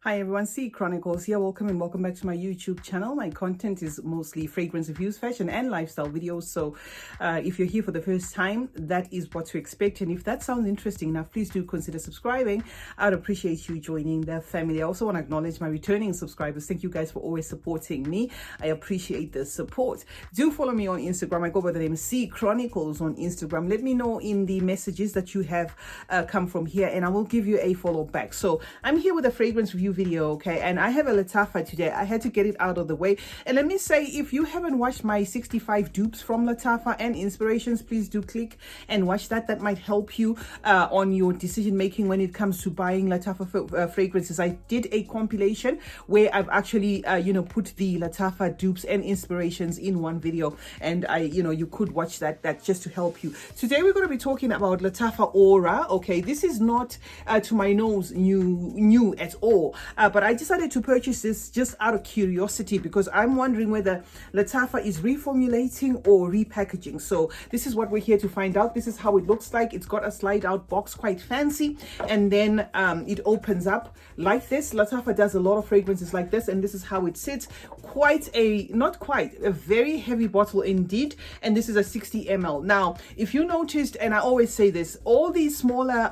Hi everyone, CeeChronicles here. Welcome and welcome back to my YouTube channel. My content is mostly fragrance reviews, fashion and lifestyle videos. So if you're here for the first time, that is what to expect. And if that sounds interesting enough, please do consider subscribing. I'd appreciate you joining the family. I also want to acknowledge my returning subscribers. Thank you guys for always supporting me. I appreciate the support. Do follow me on Instagram. I go by the name CeeChronicles on Instagram. Let me know in the messages that you have come from here and I will give you a follow back. So I'm here with a fragrance review video, okay, and I have a Lattafa today. I had to get it out of the way. And let me say, if you haven't watched my 65 dupes from Lattafa and inspirations, please do click and watch that. That might help you on your decision making when it comes to buying Lattafa fragrances. I did a compilation where I've actually put the Lattafa dupes and inspirations in one video, and you could watch that just to help you. Today we're going to be talking about Lattafa Aura. Okay, this is not to my nose new at all. But I decided to purchase this just out of curiosity because I'm wondering whether Lattafa is reformulating or repackaging. So this is what we're here to find out. This is how it looks like. It's got a slide out box, quite fancy, and then it opens up like this. Lattafa does a lot of fragrances like this, and this is how it sits. A very heavy bottle indeed, and this is a 60 ml. Now, if you noticed, and I always say this, all these smaller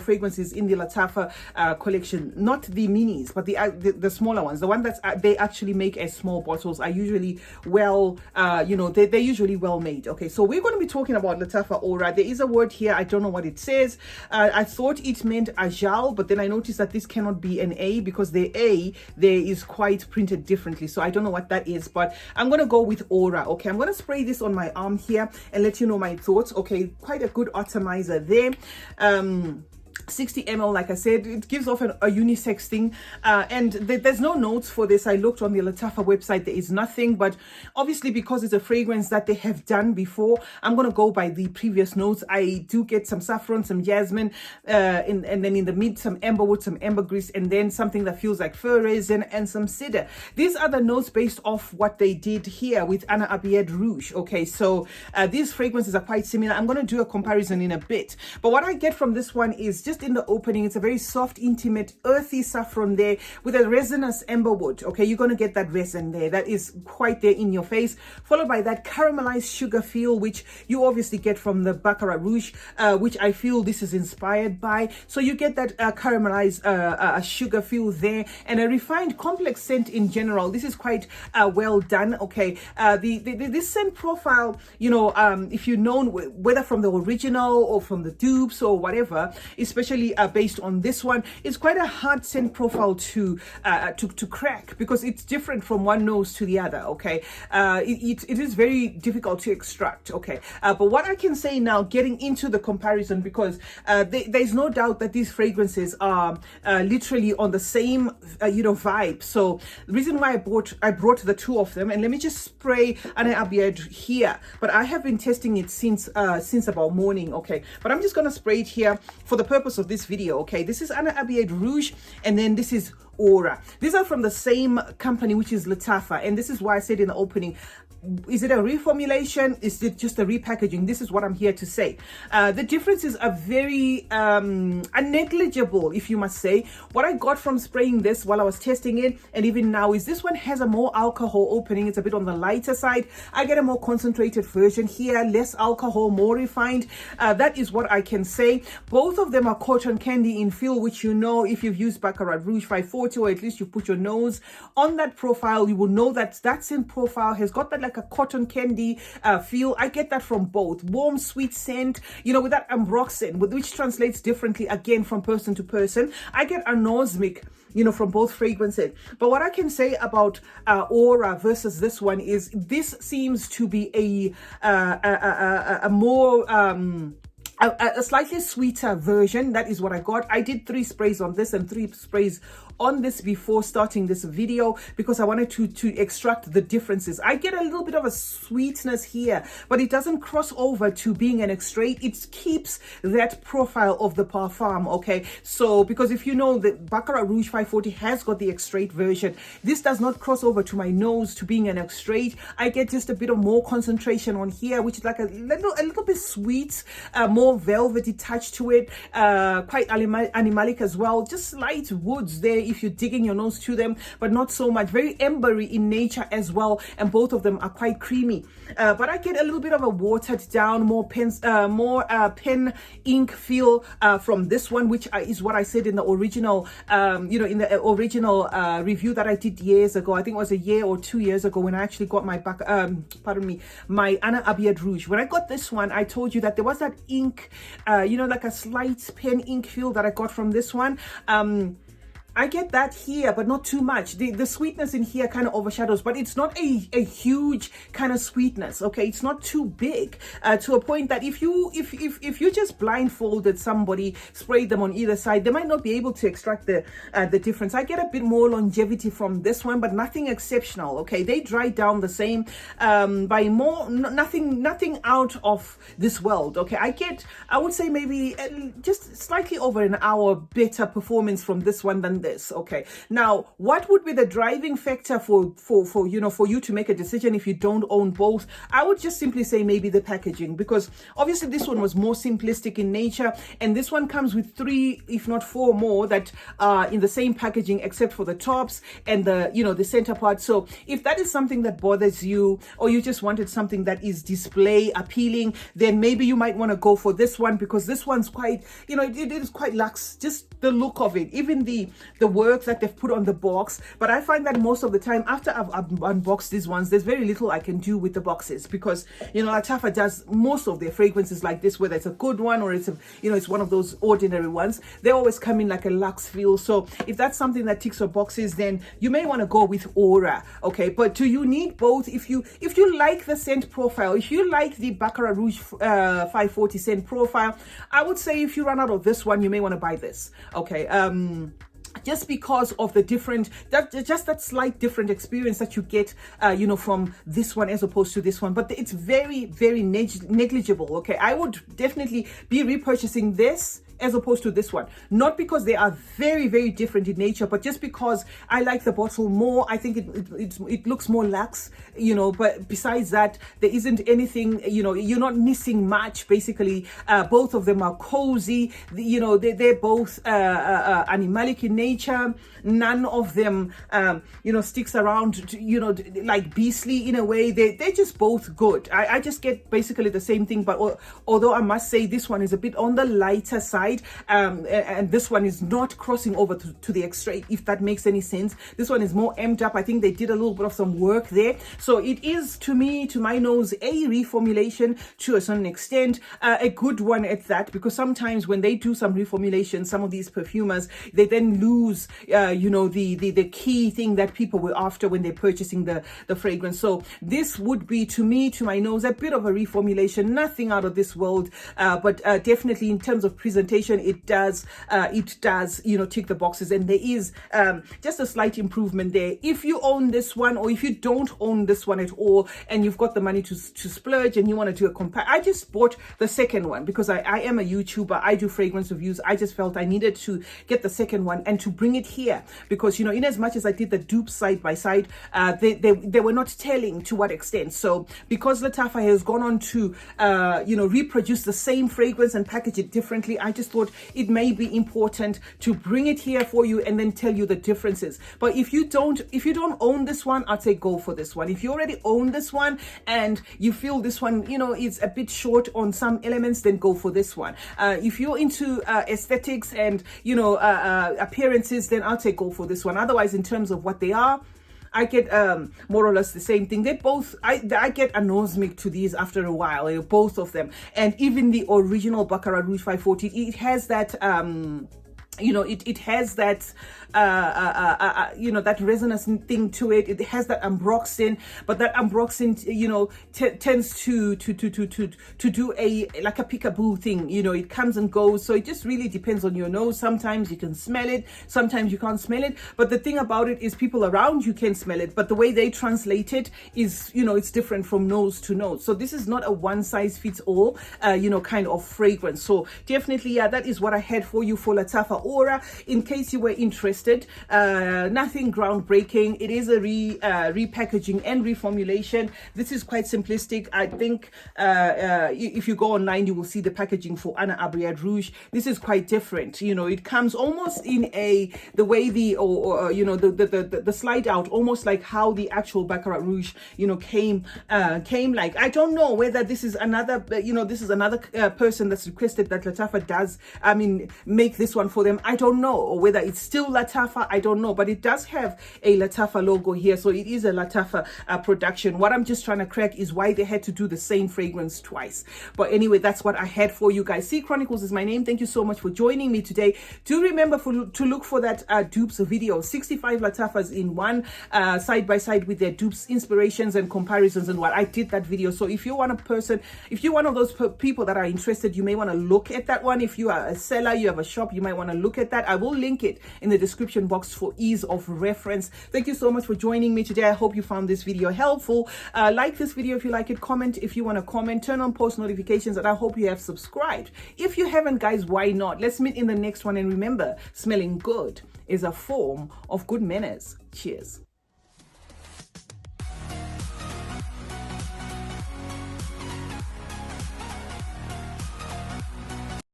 fragrances in the Lattafa collection, not the minis, but the smaller ones, the one that's they actually make as small bottles, are usually they're usually well made. Okay, so we're going to be talking about Lattafa Aura. There is a word here, I don't know what it says. I thought it meant agile, but then I noticed that this cannot be an A because the A there is quite printed differently, so I don't know what that is, but I'm going to go with Aura. Okay, I'm going to spray this on my arm here and let you know my thoughts. Okay, quite a good atomizer there. 60 ml, like I said, it gives off a unisex thing, and there's no notes for this. I looked on the Lattafa website, there is nothing, but obviously because it's a fragrance that they have done before, I'm going to go by the previous notes. I do get some saffron, some jasmine, and then in the mid some amberwood, some ambergris, and then something that feels like fir resin and some cedar. These are the notes based off what they did here with Ameed Rouge. Okay, so these fragrances are quite similar. I'm going to do a comparison in a bit, but what I get from this one is just in the opening, it's a very soft, intimate, earthy saffron there with a resinous amberwood. Okay, you're going to get that resin there. That is quite there in your face, followed by that caramelized sugar feel, which you obviously get from the Baccarat Rouge, which I feel this is inspired by. So you get that caramelized sugar feel there, and a refined complex scent in general. This is quite well done. Okay, this scent profile, if you've known, whether from the original or from the dupes or whatever, especially based on this one, it's quite a hard scent profile to crack because it's different from one nose to the other. Okay, it is very difficult to extract. Okay, but what I can say now, getting into the comparison, because there's no doubt that these fragrances are literally on the same vibe. So the reason why I brought the two of them, and let me just spray Ameed here, but I have been testing it since about morning. Okay, but I'm just gonna spray it here for the purpose of this video. Okay, this is Ameed Rouge, and then this is Aura. These are from the same company, which is Lattafa, and this is why I said in the opening, is it a reformulation? Is it just a repackaging? This is what I'm here to say. The differences are very negligible, if you must say. What I got from spraying this while I was testing it, and even now, is this one has a more alcohol opening. It's a bit on the lighter side. I get a more concentrated version here, less alcohol, more refined. That is what I can say. Both of them are cotton candy in feel, which if you've used Baccarat Rouge 540, or at least you put your nose on that profile, you will know that scent profile has got that like a cotton candy feel. I get that from both. Warm, sweet scent, with that ambroxan, which translates differently again from person to person. I get anosmic, from both fragrances. But what I can say about Aura versus this one is this seems to be a more a slightly sweeter version. That is what I got. I did 3 sprays on this and 3 sprays on this before starting this video because I wanted to extract the differences. I get a little bit of a sweetness here, but it doesn't cross over to being an extrait. It keeps that profile of the parfum. Okay, so because if you know that Baccarat Rouge 540 has got the extrait version, this does not cross over to my nose to being an extrait. I get just a bit of more concentration on here, which is like a little bit sweet, more more velvety touch to it, quite animalic as well, just slight woods there if you're digging your nose to them, but not so much. Very embery in nature as well, and both of them are quite creamy. But I get a little bit of a watered down, more pen ink feel from this one, which is what I said in the original, in the original review that I did years ago. I think it was a year or 2 years ago when I actually got my my Anna Abiad Rouge. When I got this one, I told you that there was that ink, like a slight pen ink feel that I got from this one. I get that here, but not too much. The sweetness in here kind of overshadows, but it's not a huge kind of sweetness. Okay, it's not too big to a point that if you just blindfolded somebody, sprayed them on either side, they might not be able to extract the difference. I get a bit more longevity from this one, but nothing exceptional. Okay, they dry down the same by more, nothing out of this world. Okay, I would say maybe just slightly over an hour better performance from this one than this. Okay, now what would be the driving factor for you to make a decision if you don't own both? I would just simply say maybe the packaging, because obviously this one was more simplistic in nature, and this one comes with 3 if not 4 more that are in the same packaging except for the tops and the center part. So if that is something that bothers you, or you just wanted something that is display appealing, then maybe you might want to go for this one, because this one's quite, it is quite luxe, just the look of it, even the work that they've put on the box. But I find that most of the time after I've unboxed these ones, there's very little I can do with the boxes, because Lattafa does most of their fragrances like this, whether it's a good one or it's it's one of those ordinary ones. They always come in like a luxe feel. So if that's something that ticks your boxes, then you may want to go with Aura. Okay, but do you need both? If you like the scent profile, if you like the Baccarat Rouge 540 scent profile, I would say if you run out of this one, you may want to buy this. Okay, just because of the that slight different experience that you get from this one as opposed to this one. But it's very, very negligible. Okay, I would definitely be repurchasing this as opposed to this one, not because they are very, very different in nature, but just because I like the bottle more. I think it looks more luxe, but besides that, there isn't anything, you're not missing much. Basically, both of them are cozy. They're both animalic in nature. None of them sticks around like beastly in a way. They're just both good. I just get basically the same thing, but although I must say this one is a bit on the lighter side, and this one is not crossing over to the extreme, if that makes any sense. This one is more amped up. I think they did a little bit of some work there. So it is, to my nose, a reformulation to a certain extent, a good one at that, because sometimes when they do some reformulation, some of these perfumers, they then lose the key thing that people were after when they're purchasing the fragrance. So this would be, to my nose, a bit of a reformulation, nothing out of this world, but definitely in terms of presentation, it does tick the boxes, and there is just a slight improvement there. If you own this one, or if you don't own this one at all, and you've got the money to splurge and you want to do a compare, I just bought the second one because I am a YouTuber. I do fragrance reviews. I just felt I needed to get the second one and to bring it here, because in as much as I did the dupes side by side, they were not telling to what extent. So because Lattafa has gone on to reproduce the same fragrance and package it differently, I just thought it may be important to bring it here for you and then tell you the differences. But if you don't own this one, I'd say go for this one. If you already own this one and you feel this one is a bit short on some elements, then go for this one. If you're into aesthetics and appearances, then I'll say go for this one. Otherwise, in terms of what they are, I get more or less the same thing. They both, I get anosmic to these after a while, both of them. And even the original Baccarat Rouge 540, it has that it has that that resonance thing to it. It has that ambroxan, but that ambroxan tends to do a like a peekaboo thing. It comes and goes, so it just really depends on your nose. Sometimes you can smell it, sometimes you can't smell it. But the thing about it is people around you can smell it, but the way they translate it is it's different from nose to nose. So this is not a one size fits all kind of fragrance. So definitely, that is what I had for you for Lattafa aura, in case you were interested. Nothing groundbreaking. It is a repackaging and reformulation. This is quite simplistic. I think if you go online, you will see the packaging for Anna Abriade Rouge. This is quite different. You know, it comes almost in the way the slide out, almost like how the actual Baccarat Rouge, you know, came like. I don't know whether this is another, person that's requested that Lattafa does, make this one for them. I don't know, or whether it's still Lattafa, I don't know, but it does have a Lattafa logo here, so it is a Lattafa production. What I'm just trying to crack is why they had to do the same fragrance twice. But anyway, that's what I had for you guys. CeeChronicles is my name. Thank you so much for joining me today. Do remember to look for that Dupes video, 65 Lattafas in one, side by side with their Dupes inspirations and comparisons and what. I did that video, so if you're one of those people that are interested, you may want to look at that one. If you are a seller, you have a shop, you might want to look at that. I will link it in the description box for ease of reference. Thank you so much for joining me today. I hope you found this video helpful. Like this video if you like it, comment if you want to comment, turn on post notifications, and I hope you have subscribed. If you haven't, guys, why not? Let's meet in the next one, and remember, smelling good is a form of good manners. Cheers.